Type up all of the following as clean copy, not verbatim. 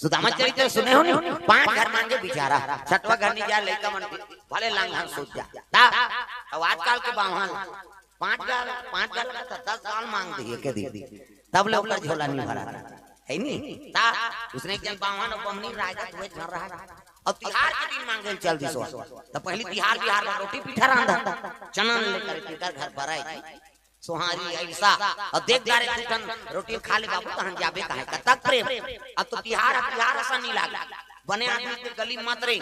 सुदामा चरित्र सुने हो नहीं? 5 घर मांगे बेचारा, 6वां घर नहीं जा लड़का मन भले लांघन सूझ जा। अब आजकल के बावन 5 घर 10 साल मांग दिए के दी, तब लोग का झोला नहीं भरा है नहीं। उसने एक जन बावन और बमनी राजा हुए झर रहा है। अब तिहार के दिन मांगे चल दी सो, तो पहले तिहार बिहार में रोटी पीठा रांधा चनन लेकर के घर पर आए सोहारी ऐसा और देख जा रहे टन रोटी खा ले बाबू कहां जाबे काहे तक प्रेम। अब तो तिहार ऐसा नहीं लागा बने आदमी के गली मत रे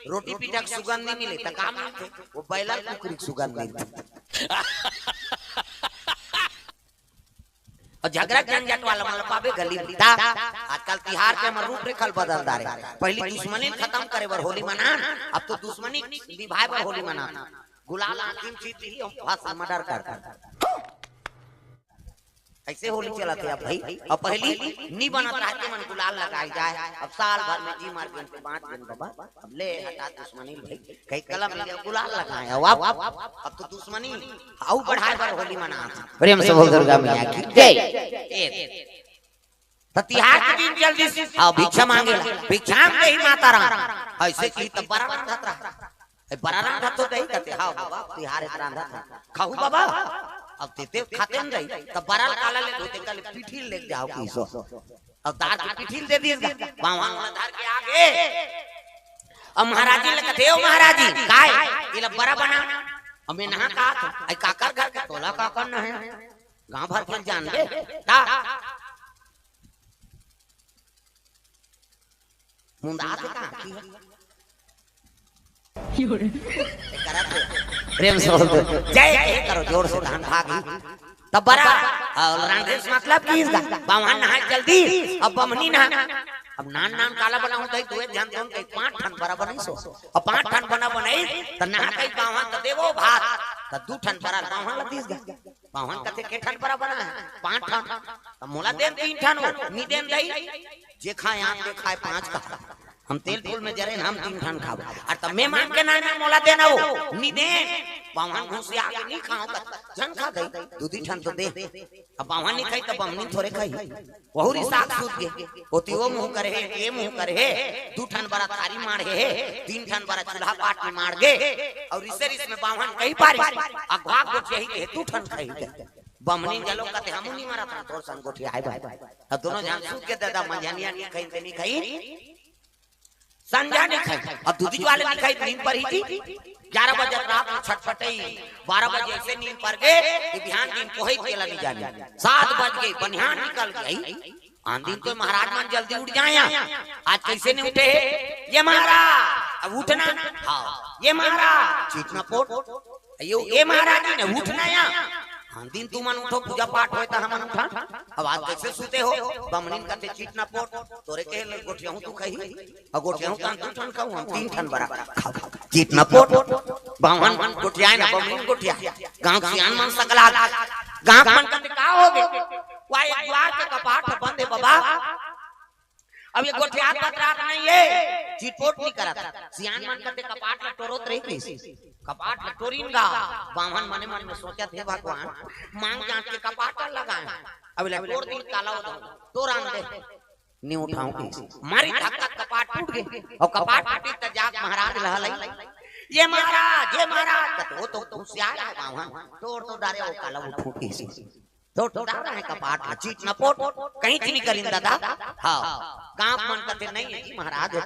रोटी पीठा के सुगंध नहीं मिले त काम नहीं थे वो बैला कुकरी सुगंध नहीं और झगड़ा झंझट वाला मतलब पावे गली दा। आजकल तिहार के हम रूप रेखल बदलदा रे। पहले दुश्मनी खत्म करे बर होली मना, अब तो दुश्मनी निभाए बर होली मना। गुलाल अंतिम चीज ही हम फांसी मर्डर करता ऐसे होली चलाते अब भाई। अब पहली नी बना रहते मन गुलाल लगाई जाए। अब साल भर में जी मार के 5 दिन बाबा अब ले हटा दुश्मनी भाई कई कलम ले गुलाल लगाए। अब तो दुश्मनी आउ बढ़ाए बर होली मना। प्रेम से बोल दुर्गा मैया की जय। तो तिहार के दिन जल्दी से आओ भिक्षा मांगे, भिक्षा में ही माता राम ऐसे की तब बड़ा रात रहा बड़ा रात तो दही कहते हां बाबा तिहार इतना रात खाऊ बाबा। अब देते खाते न रही तब बड़ा काला ले होते कल पीठी ले जाओ किसो। अब दार की पीठी दे दिएगा बावन धार के आगे। अब महाराज जी ले कहते हो महाराज जी काय ये बड़ा बना हमें नहा का आई काकर घर का तोला काकर न है गांव भर के जान ले ता मुंडा से का प्रेम से बोल जय करो जोर से धान भागी तब बड़ा रांधेस मतलब की बावन नहा जल्दी। अब बमनी नहा अब नान काला बना होता है दुए ध्यान दोन के 5 ठन बराबर नहीं सो और 5 ठन बना बनाई त नहा कई बावन त देवो भात त 2 ठन बरा बावन लतीस गा बावन कते के ठन बराबर है 5 ठन त मोला देन 3 ठन नी देन दई जे खाए आम के खाए 5 का हम तेल फूल में जरे हम 3 ठन खाब और तब मैं मान के ना मोला देना हो नी दे बावन घुसिया के नहीं खाओ जन खा गई 2 ठन तो दे। अब बावन नहीं खाई तब बमनी थोड़े खाई बहुरी साग सूत गे ओती वो मुंह करे ए मुंह करे 2 ठन बड़ा थारी मार हे 3 ठन बड़ा चूल्हा पाट में मार गे और इसे में बावन कहीं पारी अगवा को यही के 2 ठन खाई बमनी जलो कहते हम नहीं मारा था तोर संग गोठी आए भाई अब दोनों जान सूत के दादा मंझनिया नहीं खाई संजा नहीं खाई। अब दूधी वाले नहीं खाई नींद पर ही थी 11 बजे रात में छटपटाई 12 बजे ऐसे नींद पर गए कि बिहान दिन को ही केला नहीं जाने 7 बज गई बनियान निकल गई आन दिन तो महाराज मन जल्दी उठ जाए आज कैसे नहीं उठे ये महाराज अब उठना हाँ ये महाराज चीटना पोट ये महाराज जी ने उठना यहाँ दिन तू मन उठो पूजा पाठ होए ता हमन उठा। अब आज कैसे सूते हो बमनीन कहते चीटना पोट तोरे के गोठिया हूं तू कही और गोठिया हूं कान तू ठन खाऊ हम 3 ठन बरा चीटना पोट बावन मन गोठिया ना बमनीन गोठिया गांव सियान मन सकला गांव मन कहते का हो गए वाई द्वार के कपाट बंद है बाबा। अब ये गोठिया पत्रा नहीं है चीटपोट नहीं करता सियान मन कहते कपाट ला टोरोत रही कैसे कपाट ला टोरिनगा बावन मने मन में सोचा थे भगवान मांग जांच के कपाट लगाए अब ले तोड़ दिन काला हो तोरान दे नहीं उठाऊं कैसे मारी धक्का कपाट टूट गए और कपाट टूटी त जाग महाराज लहलाई ये महाराज वो तो होशियार है बावन तोड़ तो डारे वो काला वो फूट कैसे तो डाला है कपाट चीट न पोट कहीं नहीं करिन दादा हाँ गांव मन कहते नहीं है जी महाराज है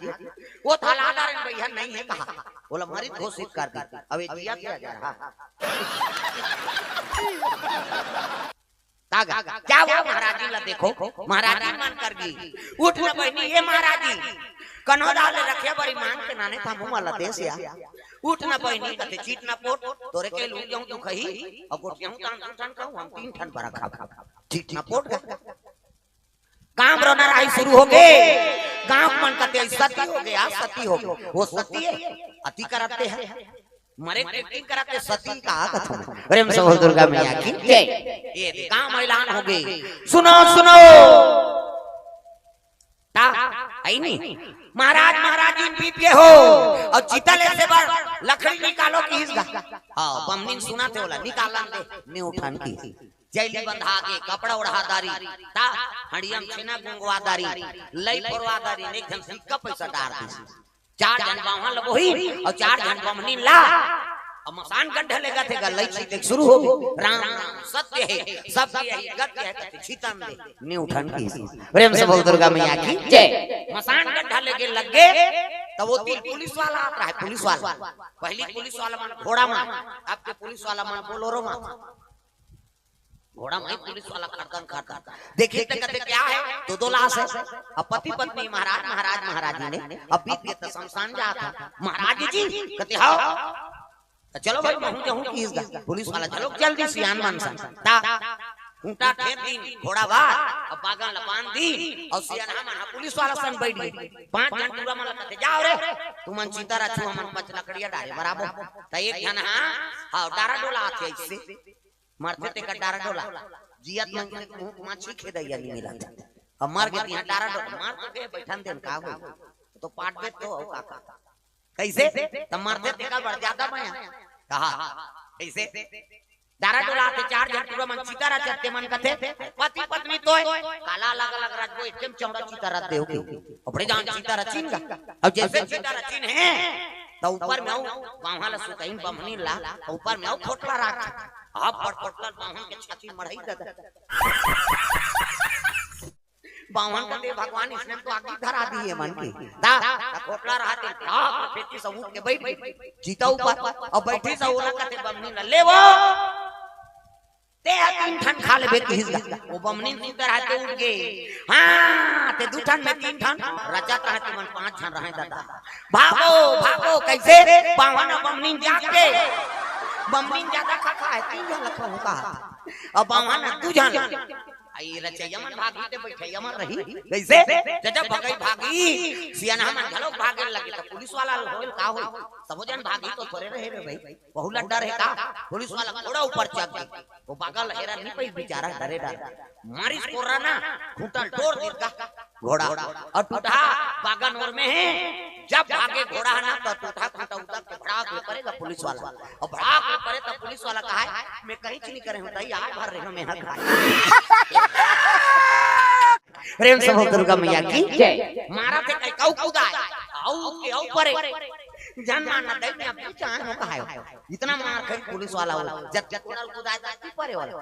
वो थालादार भैया नहीं है कहा बोला मरी घोषित कर दी अब ये जिया किया जा रहा क्या हुआ महाराज जी ला देखो महाराज जी मन कर गई उठ न बहनी ये महाराज जी कनौदा ले रखे बड़ी मांग के नाने था मुंह वाला देश या उठ न बहनी कहते चीट न पोट तोरे के लू जाऊं तू कही और गोटियां तान ठन खाऊं हम 3 ठन बरा खा चीट न पोट काम रोना राई शुरू हो गए गांव मन कहते सती हो गया सती हो गया वो सती है अति करते हैं मरे ट्रेकिंग कराते सती का कथन प्रेम से बोल दुर्गा मैया की जय। ये काम ऐलान हो गई सुनो सुनो ता आई नहीं महाराज जी पीपे हो और चीतल से बार लकड़ी निकालो की इसका हां बमनीन सुना थे बोला निकालन दे नहीं उठान की जैली बंधा के कपड़ा उड़ादारी ता हड़ियम छेना गुंगवादारी लई परवादारी एक जन सिक्का पैसा डार दी 4 जन बावहा लगोही और 4 जन बमनी ला अब मसान गड्ढा लेगा थे गलई से शुरू हो राम सत्य है सब यही गत्य है कहते छितन दे नी उठन की प्रेम से बोल दुर्गा मैया की जय। मसान गड्ढा लेके लग गए तब वो पुलिस वाला आता है पुलिस वाला पहली पुलिस वाला मन घोड़ा में आपके पुलिस वाला मन बोलोरो में घोड़ा में पुलिस वाला खड़कन खाता देखिए तो कहते क्या है दो लाश है अब पति पत्नी महाराज ने अब बीत के तो शमशान जाता महाराज जी कहते हां चलो भाई मैं हूं की इसका पुलिस वाला चलो जल्दी सियान मन सा ता ऊंटा ठेर दी घोड़ा बार अब बागा लपान दी और सियान मन पुलिस वाला सन बैठ गई 5 जन पूरा मन कहते जाओ रे तू मन चिंता रखू मन 5 लकड़िया डाले बराबर त एक जन हां डारा डोला आथे इससे मरते ते का डारा डोला जियत मन के माछी खेदैया नहीं मिला अब मर गए यहां डारा डोला मार के बैठन देन का हो तो पाट दे तो काका कैसे तब मरते ते का बढ़ ज्यादा बया कहा कैसे डारा डोला के 4 जन पूरा मन चितारा चत्ते मन कथे पति पत्नी तो काला अलग अलग रात को एकदम चौड़ा चितारा देओ अपने जान चितारा चिन का अब जैसे चितारा चिन है तो ऊपर में वहां ला सुतईन बमनी ला ऊपर में खोटला राख आप पटपटला बाहन के छाती मढ़ई दादा बावन का दे भगवान इसने तो आगे धरा दी है मन की दा खोटला रहते आप पेटी सब उठ के बैठ जीता ऊपर और बैठी सब ओला कहते बमनी न ले वो ते 3 ठन खा लेबे किस वो बमनी सुतर आते उठ गए हां ते 2 ठन में 3 ठन रचाता है तुमन 5 ठन रहे दादा भागो कैसे बावन बमनी जाके बमनी ज्यादा खा है 3 जन लखो का अब बावन 2 जन आई रचे यमन भागी ते बैठे यमन रही कैसे जब भगई भागी सियाना मन घलो भागे लगे तो पुलिस वाला होल का होल सब जन भागी तो थोड़े रहे रे भाई बहुत डर है का पुलिस वाला घोड़ा ऊपर चढ़ गए वो पागल हेरा नहीं पई बेचारा डरे डर मारिस कोरा ना खूंटल तोड़ दे का घोड़ा और टूटा बागन और में है जब भागे घोड़ा ना तो टूटा खूंटा उतर के भड़ाक करेगा पुलिस वाला और भड़ाक करे तो पुलिस वाला कहा मैं कहीं नहीं करे होता यार भर रहे हो मैं हक प्रेम से हो दुर्गा मैया की जय। मारा थे कई काऊ कूदा आऊ के आऊ परे जान मारना दे में अपनी जान हो कहा इतना मार खाई पुलिस वाला हो जब जतनल कूदा जाती परे वाला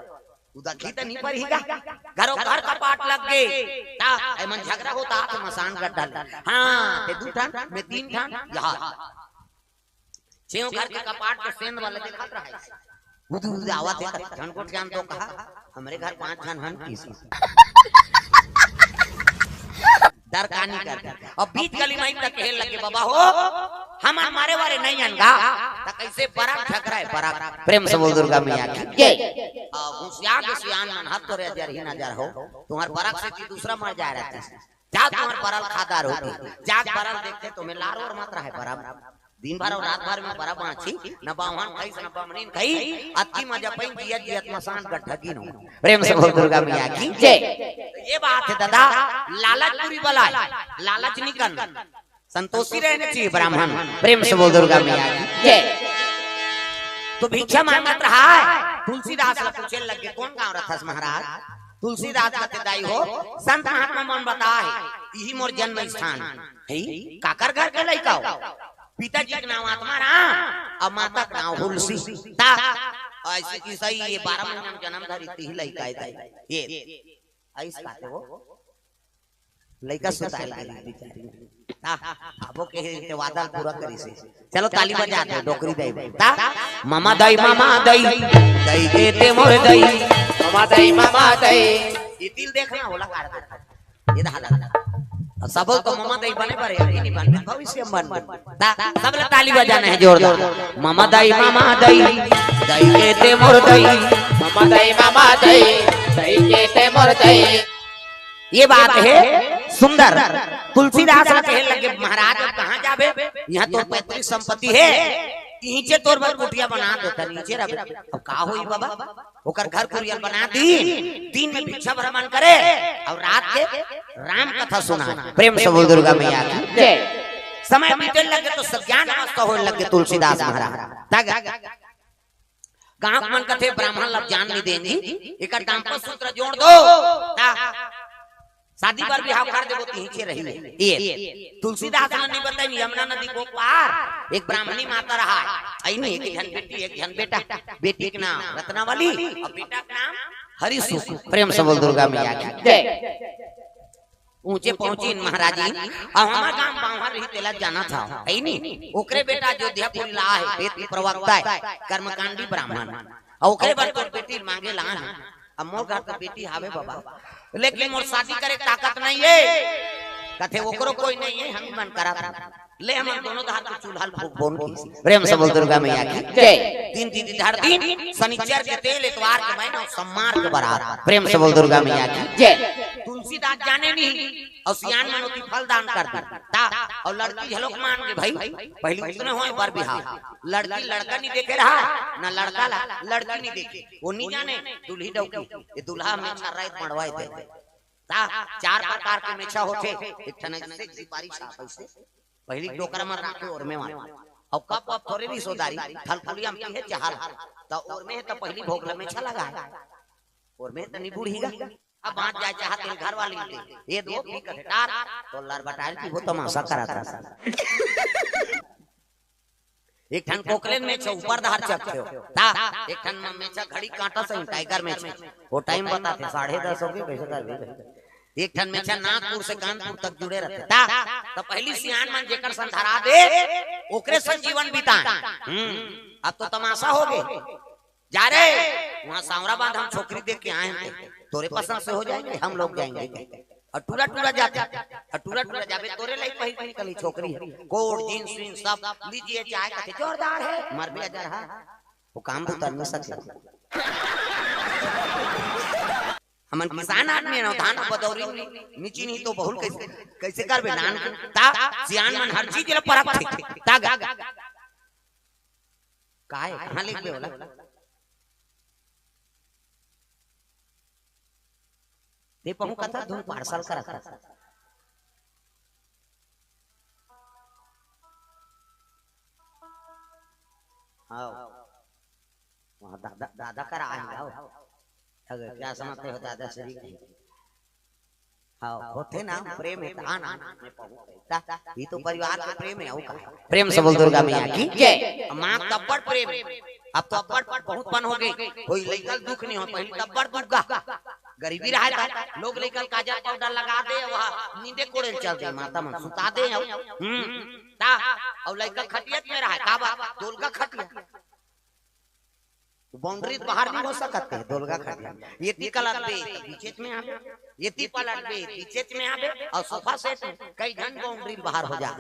कूदा की तो नहीं परेगा घरों घर का पाट लग गए ता ए मन झगड़ा होता तो मसान गड्ढा हां ते 2 ठन में 3 ठन यहां छेव घर के कपाट के सेंध वाले दिखात रहा है बुदू आवत है धन को जान तो कहा हमारे घर 5 ठन हन किसी डर कानी करता और बीच गली में तक खेल लगे बाबा हो हम हमारे बारे नहीं अनगा तो कैसे पराग ठकरा है पराग प्रेम से बोल दुर्गा मैया की जय। होशियार के सियान मन हाथ तो रे जर ही नजर हो तुम्हारे पराग से की दूसरा मर जा रहा है जा तुम्हारे परल खादार होगी जाग परल देखते तुम्हें लारो और मत रहे बराबर दिन भर और रात भर में बड़ा बाछी न बावन खाई न बमनीन खाई अति मजा पई जियत मसान गड्ढा गिनो प्रेम से बोल दुर्गा मैया की जय। ये बात है दादा लालच पूरी बलाई लालच निकल संतोषी रहने चाहिए ब्राह्मण प्रेम से बोल दुर्गा मैया की जय। तो भिक्षा मांगत रहा है तुलसीदास ला पूछे लगे कौन गांव रथस महाराज तुलसीदास का दाई हो संत महात्मा मन बताए यही मोर जन्म स्थान है काकर घर के लइका हो पिताजी का नाम आत्माराम और माता का नाम तुलसी ता ऐसे की सही ये 12 महीना में जन्म धरी थी लइका है ये ऐसे कहते हो लइका सुताई लगी बेचारी आपो के वादा पूरा करी से चलो ताली बजा दे डोकरी दई ता मामा दई दई देते मोर दई मामा दई ये दिल देखना होला काट ये धाला सब तो मामा दई बने पर नहीं बने भविष्य में बन सब लोग ताली बजाना है जोरदार मामा दई दई देते मोर दई मामा दई देते मोर दई। ये बात है सुंदर तुलसीदास कहे लगे महाराज कहाँ जाबे यहाँ तो पैतृक संपत्ति है नीचे तोर पर कुटिया बना देता नीचे रख अब का होई बाबा ओकर घर कुरियल बना दी दिन में भिक्षा भ्रमण करे और रात के राम कथा सुना प्रेम से बोल दुर्गा मैया की जय। समय बीते लगे तो सज्ञान मस्त होने लगे तुलसीदास महाराज गांव मन कथे ब्राह्मण लब जान नहीं देनी एक डांपर सूत्र जोड़ दो शादी पर भी हाव कर देबो तीचे रही ये तुलसीदास ने नहीं बताई यमुना नदी को पार एक ब्राह्मणी माता रहा आई नहीं एक जन बेटी एक जन बेटा बेटी का नाम रत्नावली और बेटा का नाम हरिसुख प्रेम से बोल दुर्गा मैया की जय ऊंचे पहुंची महाराज जी अब हमारा गांव बाहर रही तेला जाना था है नहीं ओकरे बेटा अयोध्यापुरी ला है वेद प्रवक्ता है कर्मकांडी ब्राह्मण और ओकरे बार तो बेटी मांगे ला है अब मोर घर तो बेटी हावे बाबा लेकिन मोर शादी करे ताकत नहीं है कथे ओकरो कोई नहीं है हम मन करा ले हम दोनों हाथ को चूल्हा बोन की प्रेम से बोल दुर्गा मैया की जय तीन तीन हर दिन शनिचर के तेल इतवार के महीना सम्मार के बारात प्रेम से बोल दुर्गा मैया की जय तुलसीदास जाने नहीं और सियान मनोती फल दान कर ता और लड़की झलक मान के भाई पहली इतने होए बर बिहार लड़की लड़का नहीं देखे रहा ना लड़का लड़की नहीं देखे वो नहीं जाने दुल्ही डौकी ये दुल्हा में छर्राइत मड़वाए थे ता चार प्रकार के मेछा होते एक ठने से सिपारी छाप से पहली टोकरा में रखे और में मार और कप कप थोड़े भी सोदारी थलथलिया में है जहाल तो और में तो पहली भोगला में छा लगा है और में तो नहीं बूढ़ीगा अब बात जाए चाहते घर वाली ये दो भी कटार तो लर बटाल की वो तमाशा करा था एक ठन कोकलेन में छे ऊपर धार चकते हो ता एक ठन में छे घड़ी कांटा से टाइगर में छे वो टाइम बताते 10:30 हो गए कैसे कर एक ठन में छे नागपुर से कानपुर तक जुड़े रहते ता तो पहली सियान मन जेकर संधरा दे ओकरे से जीवन बिता अब तो तमाशा हो गए जा रे वहां सांवराबाद हम छोकरी देख के आए हैं तोरे पसंद से हो जाएंगे हम लोग जाएंगे और टूरा टूरा जाते टूरा टूरा जाबे तोरे लाई पहिल पहिल कली छोकरी कोट जींस जींस सब लीजिए चाय का जोरदार है मर भी जा रहा वो काम तो कर नहीं सकते हमन किसान आदमी है धान बदौरी नीची नहीं तो बहुल कैसे कैसे करबे धान ता सियान मन हर चीज ले परख ता काहे कहां लिख दे वाला ते पहु कथा धुन पार्सल करा था हां वहां दादा कर आए आओ अगर क्या समझते हो दादा श्री हां होते ना प्रेम है आना में पहुंचता ये तो परिवार का प्रेम है प्रेम से बोल दुर्गा मैया की जय मां तब्बड़ प्रेम अब तो अब्बड़ बहुत पन हो गई कोई लेकर दुख नहीं हो पहले तब्बड़ दुर्गा गरीबी रहा था लोग लेकर काजल पाउडर लगा दे वहां नींदे कोड़े चलते माता मन सुता दे ता और लेकर खटियत में रहा का बा दोलगा खटिया बाउंड्री बाहर नहीं हो सकते दोलगा खटिया ये ती कलर पे पीछे में आवे ये ती पलट पे पीछे में आवे और सोफा सेट कई घन बाउंड्री बाहर हो जा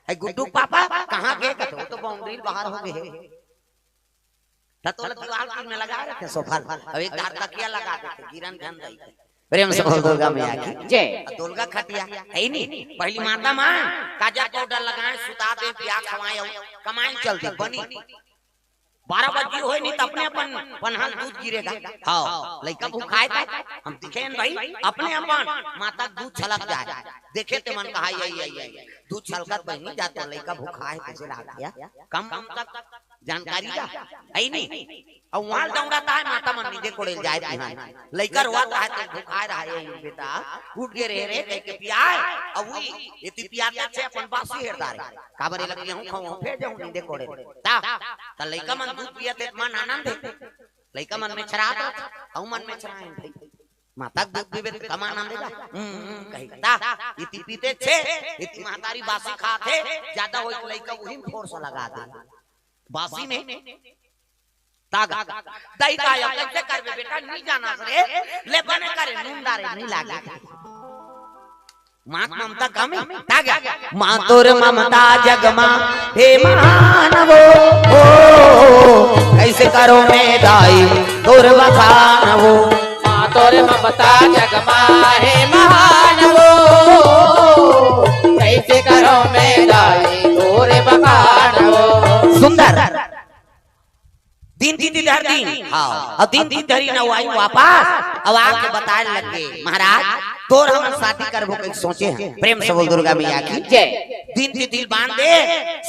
है गुड्डू पापा कहां गए तो तो बाउंड्री बाहर हो गए तत्वल दीवार में लगा रखे सोफा अब एक दार तकिया लगा देते गिरन धन दई प्रेम से बोल दुर्गा मैया की जय दुर्गा खटिया है नहीं पहली माता मां काजल पाउडर लगाए सुता दे पिया खवाए कमाई चलती बनी 12 बजे होए नहीं तो अपने अपन पनहल दूध गिरेगा हां लइका भूखाए था हम दिखेन भाई अपने अपन माता दूध छलक जाए देखे ते मन कहा यही दूध छलकत बनी जाता लइका भूखाए कैसे लाग गया कम तक जानकारी का है नहीं और वहां दौड़ाता है माता मन नीचे कोड़े जाए बिहान लइका रोता है तो भूखा रहा है बेटा उठ के रे कह के पियाए अब वही इतनी पियाते से अपन बासी हेरता रे काबरे लगी हूं खाऊं फिर जाऊं नीचे कोड़े ता त लइका मन दूध पियते मन आनंद है लइका मन में छरात और मन में छराए भाई माता दूध पीबे कम आनंद देगा कहता इतनी पीते छे इतनी मातारी बासी खाते ज्यादा होई लइका वही फोर्स लगा दे बासी में तागा दई का या कैसे करबे बेटा नहीं जाना रे ले बने करे नींदारे नहीं लागे मां ममता कम तागा मां तोर ममता जग मां हे मानवो ओ कैसे करो मैं दाई तोर बखानवो मां तोर ममता जग मां हे मानवो कैसे करो मैं दाई तोर बखानवो सुंदर दिन हर दिन हाँ और दिन धरी न आई वापस अब आके बताने लगे महाराज तोर हम शादी करबो के सोचे हैं प्रेम से बोल दुर्गा मैया की जय। दिन के दिल बांध दे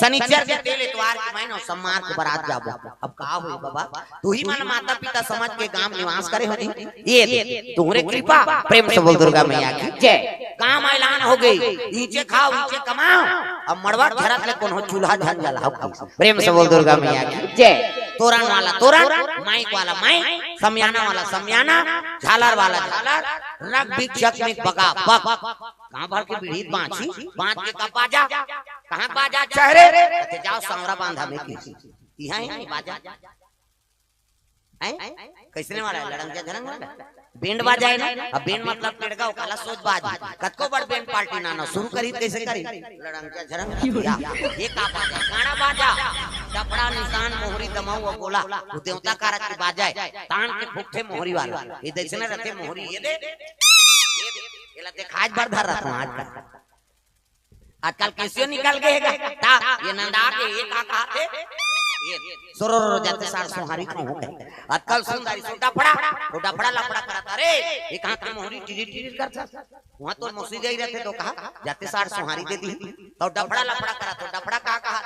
शनिचर के तेल इतवार के महीना सम्मान के बारात जाबो। अब का होई बाबा तू ही मन माता पिता समझ के गांव निवास करे होती ये तुम्हारे कृपा प्रेम से बोल दुर्गा मैया की जय। काम ऐलान हो गई नीचे खाओ नीचे कमाओ अब मड़वा झरत ले कौन हो चूल्हा झन जला प्रेम से बोल दुर्गा मैया की जय। तोरण वाला तोरण माइक वाला माइक समियाना वाला समियाना झालर वाला झालर रग भिक्षक में बगा बग कहां भर के बीड़ी बांची बांध के का बाजा कहां बाजा चेहरे ते जाओ सांवरा बांधा में की यहां ही बाजा हैं कैसने वाला लड़ंग झरंग बैंड बाजा है ना। अब बैंड मतलब पेड़गा काला सोच बाज कतको बड़ बैंड पार्टी ना ना शुरू करी कैसे करी लड़ंग झरंग ये का बाजा गाना बाजा डपड़ा निशान मोहरी दमाऊ और गोला वो देवता कारक की बाजा है तान के फुकठे मोहरी वाला ये देखने रखे मोहरी ये दे ये लते खाज भर धर रहा हूं आजकल कैसे निकल गए ता ये नंदा के ये का कहते ये सोरो जाते सार सोहारी को हो गए आजकल सुंदरी सोटा पड़ा लपड़ा करता रे एक हाथ में मोहरी टिरी करता वहां तो मौसी गई रहते तो कहा जाते सार सोहारी दे दी तो डफड़ा लपड़ा करा तो डफड़ा का कहा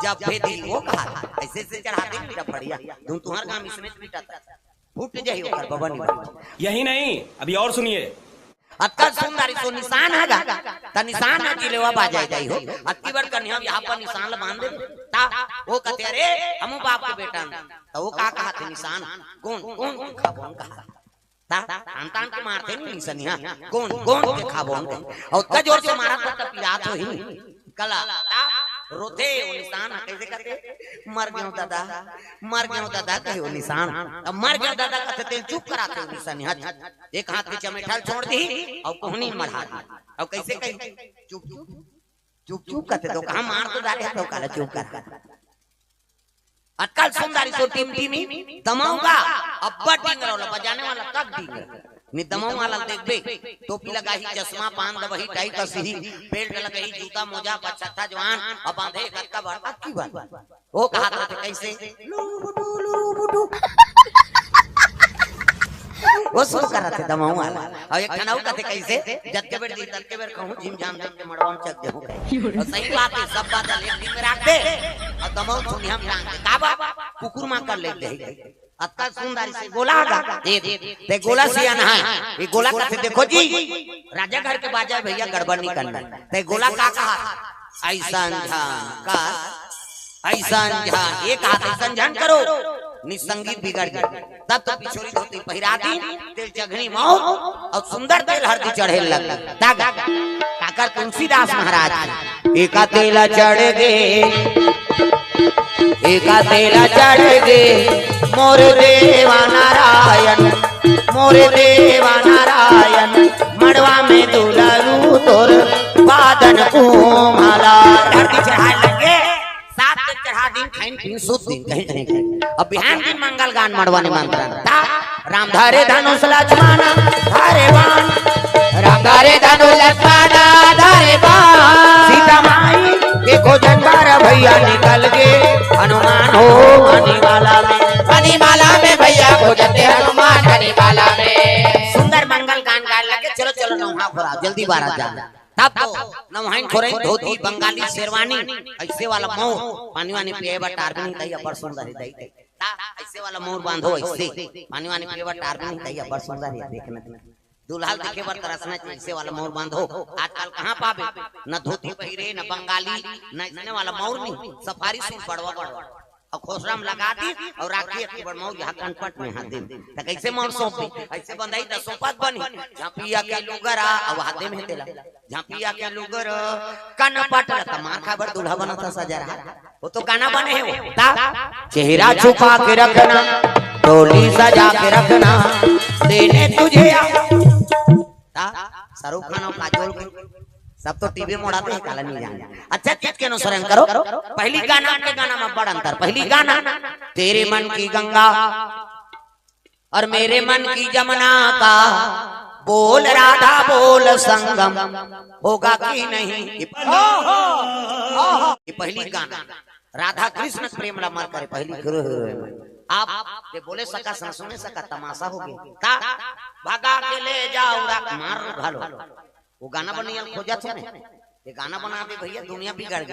जब भेदी वो कहा ऐसे से चढ़ाते नहीं डफड़िया तुम तुम्हार काम इसमें पिटाता फूट जाई ओकर बबन। यही नहीं अभी और सुनिए अक्कल सुंदरी सो निशान हैगा त निशान न जिलेवा बाजाई जाई हो अक्की बार कन्या यहां पर निशान ल बांध दे ता वो कहते अरे हमू बाप के बेटा तो वो का कहा थे निशान कौन खाबोन कहा ता अंतान के मारते नहीं निशानिया कौन के खाबोन और उतना जोर से मारा तो पिरात हो ही कला रोते वो निशान कैसे करके मर गयो दादा कहे वो निशान अब मर गयो दादा कहते चुप कराते हो निशान एक हाथ में चमेठल छोड़ दी और कोहनी मढ़ा दी अब कैसे कही चुप कहते तो कहा मार तो डाले तो काला चुप कर अक्कल सुंदरी सो टीम दमाऊंगा अब्बा टिंगर वाला बजाने वाला तक टिंगर नि दमाऊ वाला देखबे टोपी लगाही चश्मा पान दबही टाई कसी बेल्ट लगाही जूता मोजा बच्चा जवान अब बांधे कक्का भर की बात वो कहा था कैसे लू वो शुरू कर रहे थे दमाऊ वाला और एक खनाऊ कहते कैसे जद के बेर दी तल के बेर कहूं झिम झाम देख के मड़वा में चक दे और सही बात है सब बात एक दिन में रख दे और दमाऊ सुनी हम टांग दे का बाबा कुकुर मां कर लेते हैं अत्ता सुंदरी से गोला आगा ये गोला सिया ना ये गोला कहते देखो जी राजा घर के बाजा भैया गड़बड़ नहीं करना ते गोला का कहा ऐसा जान ये कहा ऐसा जान करो निसंगीत बिगड़ गई तब तो पिछोरी धोती पहिराती तेल चघनी मऊ और सुंदर तेल हरदी चढ़े लग तागा काकर तुलसीदास महाराज एका तेला चढ़ गे मोरे देवा नारायण मड़वा में दुलारू तोर बादन को माला हरदी चढ़ाए लगे सात दिन चढ़ा दिन खाइन पीन सुत दिन कहीं अब बिहान दिन मंगल गान मड़वा ने मंत्र ता राम धारे धनुष लक्ष्मण धारे बाण राम धारे धनुष लक्ष्मण धारे बाण सीता माई के खोजन बार भैया निकल गए हनुमान हो मणिमाला में भैया खोजते हनुमान मणिमाला में सुंदर मंगल गान गाने लगे चलो नौहा घोरा जल्दी बारात जा तब तो नवहाइन खोरे धोती बंगाली शेरवानी ऐसे वाला मोर पानी वानी पिए बा टारबिन तैया पर सुंदर है दई ऐसे वाला मोर बांधो ऐसे पानी वानी पिए बा टारबिन तैया पर सुंदर है देखने दुल्हा देखे बर तरसना ऐसे वाला मोर बांधो आजकल कहां पावे न धोती पहिरे न बंगाली न इसने वाला मोर नहीं सफारी सूट बड़वा और खोसरा में लगा दी और राखी के बड़माऊ यहाँ कनपट में हाथ दे त कैसे मोर सोपी ऐसे बंधाई त सोपत बनी झापिया के लुगर और हाथे में तेला झापिया के लुगर कनपट त मार खाबर दूल्हा बनता सजरा वो तो गाना बने है ता चेहरा छुपा के रखना डोली सजा के रखना देने तुझे ता शाहरुख खान और काजोल के सब तो टीवी में उड़ाते हैं काला नहीं जाने अच्छा चीज के अनुसरण करो पहली गाना के गाना में बड़ा अंतर पहली गाना तेरे मन की गंगा और मेरे मन की जमुना का बोल राधा बोल संगम होगा कि नहीं ये पहली गाना राधा कृष्ण प्रेम ला मर करे पहली आप ये बोले सका सुने सका तमाशा हो गया का भागा के ले जाओ मार घालो वो गाना बनिया खोजा थे ये गाना बना दे भैया दुनिया बिगड़ गई।